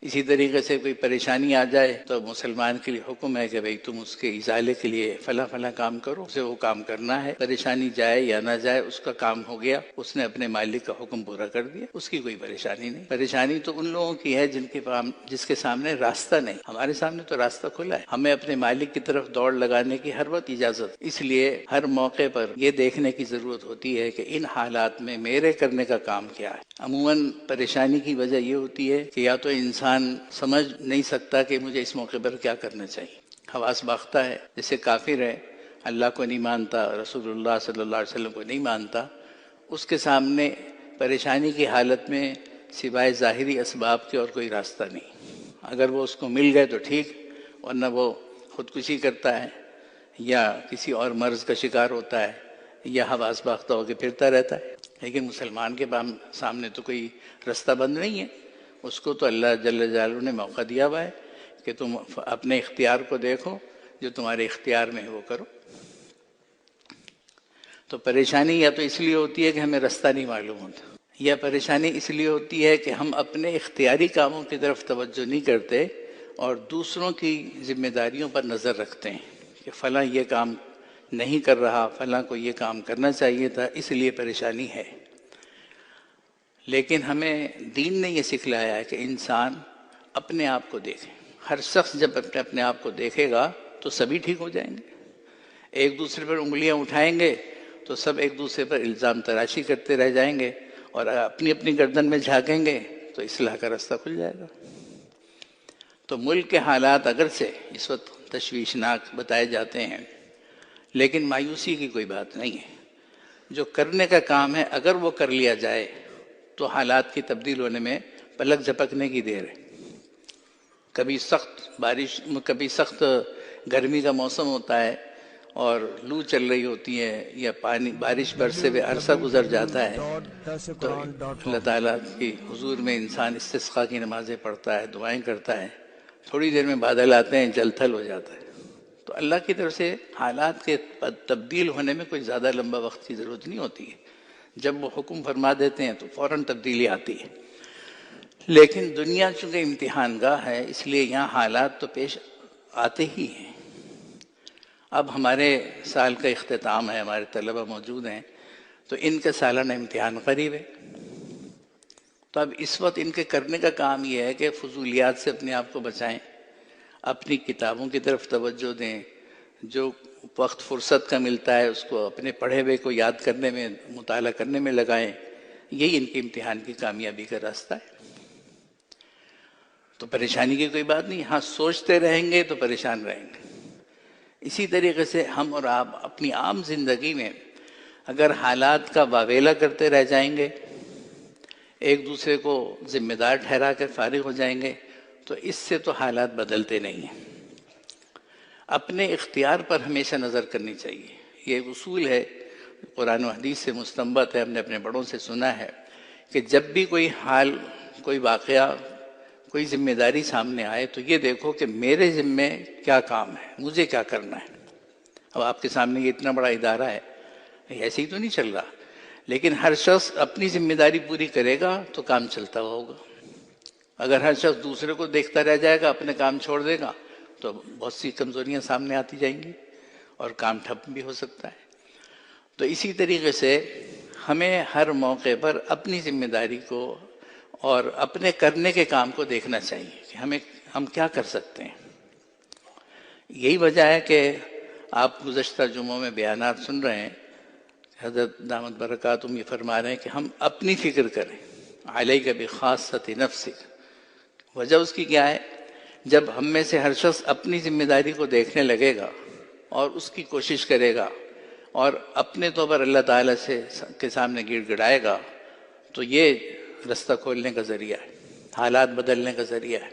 اسی طریقے سے کوئی پریشانی آ جائے تو مسلمان کے لیے حکم ہے کہ بھئی تم اس کے ازالے کے لیے فلاں فلاں کام کرو، اسے وہ کام کرنا ہے، پریشانی جائے یا نہ جائے اس کا کام ہو گیا، اس نے اپنے مالک کا حکم پورا کر دیا، اس کی کوئی پریشانی نہیں۔ پریشانی تو ان لوگوں کی ہے جس کے سامنے راستہ نہیں، ہمارے سامنے تو راستہ کھلا ہے، ہمیں اپنے مالک کی طرف دوڑ لگانے کی ہر وقت اجازت، اس لیے ہر موقع پر یہ دیکھنے کی ضرورت ہوتی ہے کہ ان حالات میں میرے کرنے کا کام کیا ہے۔ عموماً پریشانی کی وجہ یہ ہوتی ہے کہ یا تو انسان سمجھ نہیں سکتا کہ مجھے اس موقع پر کیا کرنا چاہیے، حواس باختہ ہے، جیسے کافر ہے، اللہ کو نہیں مانتا، رسول اللہ صلی اللہ علیہ وسلم کو نہیں مانتا، اس کے سامنے پریشانی کی حالت میں سوائے ظاہری اسباب کے اور کوئی راستہ نہیں۔ اگر وہ اس کو مل گئے تو ٹھیک، ورنہ وہ خودکشی کرتا ہے یا کسی اور مرض کا شکار ہوتا ہے یا حواس باختہ ہو کے پھرتا رہتا ہے۔ لیکن مسلمان کے سامنے تو کوئی رستہ بند نہیں ہے، اس کو تو اللہ جل جلالہ نے موقع دیا ہوا ہے کہ تم اپنے اختیار کو دیکھو، جو تمہارے اختیار میں ہے وہ کرو۔ تو پریشانی یا تو اس لیے ہوتی ہے کہ ہمیں رستہ نہیں معلوم ہوتا، یا پریشانی اس لیے ہوتی ہے کہ ہم اپنے اختیاری کاموں کی طرف توجہ نہیں کرتے اور دوسروں کی ذمہ داریوں پر نظر رکھتے ہیں کہ فلاں یہ کام نہیں کر رہا، فلاں کو یہ کام کرنا چاہیے تھا، اس لیے پریشانی ہے۔ لیکن ہمیں دین نے یہ سکھلایا ہے کہ انسان اپنے آپ کو دیکھے۔ ہر شخص جب اپنے آپ کو دیکھے گا تو سبھی ٹھیک ہو جائیں گے۔ ایک دوسرے پر انگلیاں اٹھائیں گے تو سب ایک دوسرے پر الزام تراشی کرتے رہ جائیں گے، اور اپنی اپنی گردن میں جھانکیں گے تو اصلاح کا رستہ کھل جائے گا۔ تو ملک کے حالات اگرچہ اس وقت تشویشناک بتائے جاتے ہیں، لیکن مایوسی کی کوئی بات نہیں ہے۔ جو کرنے کا کام ہے اگر وہ کر لیا جائے تو حالات کی تبدیل ہونے میں پلک جھپکنے کی دیر ہے۔ کبھی سخت بارش، کبھی سخت گرمی کا موسم ہوتا ہے اور لو چل رہی ہوتی ہے، یا بارش برسے ہوئے عرصہ گزر جاتا ہے، تو اللہ تعالیٰ کی حضور میں انسان استسقاء کی نمازیں پڑھتا ہے، دعائیں کرتا ہے، تھوڑی دیر میں بادل آتے ہیں، جل تھل ہو جاتا ہے۔ تو اللہ کی طرف سے حالات کے تبدیل ہونے میں کوئی زیادہ لمبا وقت کی ضرورت نہیں ہوتی ہے، جب وہ حکم فرما دیتے ہیں تو فوراً تبدیلی آتی ہے۔ لیکن دنیا چونکہ امتحان گاہ ہے، اس لیے یہاں حالات تو پیش آتے ہی ہیں۔ اب ہمارے سال کا اختتام ہے، ہمارے طلبہ موجود ہیں، تو ان کا سالانہ امتحان قریب ہے۔ تو اب اس وقت ان کے کرنے کا کام یہ ہے کہ فضولیات سے اپنے آپ کو بچائیں، اپنی کتابوں کی طرف توجہ دیں، جو وقت فرصت کا ملتا ہے اس کو اپنے پڑھے ہوئے کو یاد کرنے میں، مطالعہ کرنے میں لگائیں۔ یہی ان کے امتحان کی کامیابی کا راستہ ہے۔ تو پریشانی کی کوئی بات نہیں، ہاں سوچتے رہیں گے تو پریشان رہیں گے۔ اسی طریقے سے ہم اور آپ اپنی عام زندگی میں اگر حالات کا واویلا کرتے رہ جائیں گے، ایک دوسرے کو ذمہ دار ٹھہرا کر فارغ ہو جائیں گے، تو اس سے تو حالات بدلتے نہیں ہیں۔ اپنے اختیار پر ہمیشہ نظر کرنی چاہیے۔ یہ ایک اصول ہے، قرآن و حدیث سے مستنبط ہے، ہم نے اپنے بڑوں سے سنا ہے کہ جب بھی کوئی حال، کوئی واقعہ، کوئی ذمہ داری سامنے آئے تو یہ دیکھو کہ میرے ذمے کیا کام ہے، مجھے کیا کرنا ہے۔ اب آپ کے سامنے یہ اتنا بڑا ادارہ ہے، ایسے ہی تو نہیں چل رہا، لیکن ہر شخص اپنی ذمہ داری پوری کرے گا تو کام چلتا ہوگا۔ اگر ہر شخص دوسرے کو دیکھتا رہ جائے گا، اپنے کام چھوڑ دے گا، تو بہت سی کمزوریاں سامنے آتی جائیں گی اور کام ٹھپ بھی ہو سکتا ہے۔ تو اسی طریقے سے ہمیں ہر موقع پر اپنی ذمہ داری کو اور اپنے کرنے کے کام کو دیکھنا چاہیے کہ ہم کیا کر سکتے ہیں۔ یہی وجہ ہے کہ آپ گزشتہ جمعوں میں بیانات سن رہے ہیں، حضرت دامت برکاتہم یہ فرما رہے ہیں کہ ہم اپنی فکر کریں، علیک بخاصۃ نفسک۔ وجہ اس کی کیا ہے؟ جب ہم میں سے ہر شخص اپنی ذمہ داری کو دیکھنے لگے گا اور اس کی کوشش کرے گا اور اپنے طور پر اللہ تعالیٰ کے سامنے گڑ گڑائے گا، تو یہ رستہ کھولنے کا ذریعہ ہے، حالات بدلنے کا ذریعہ ہے۔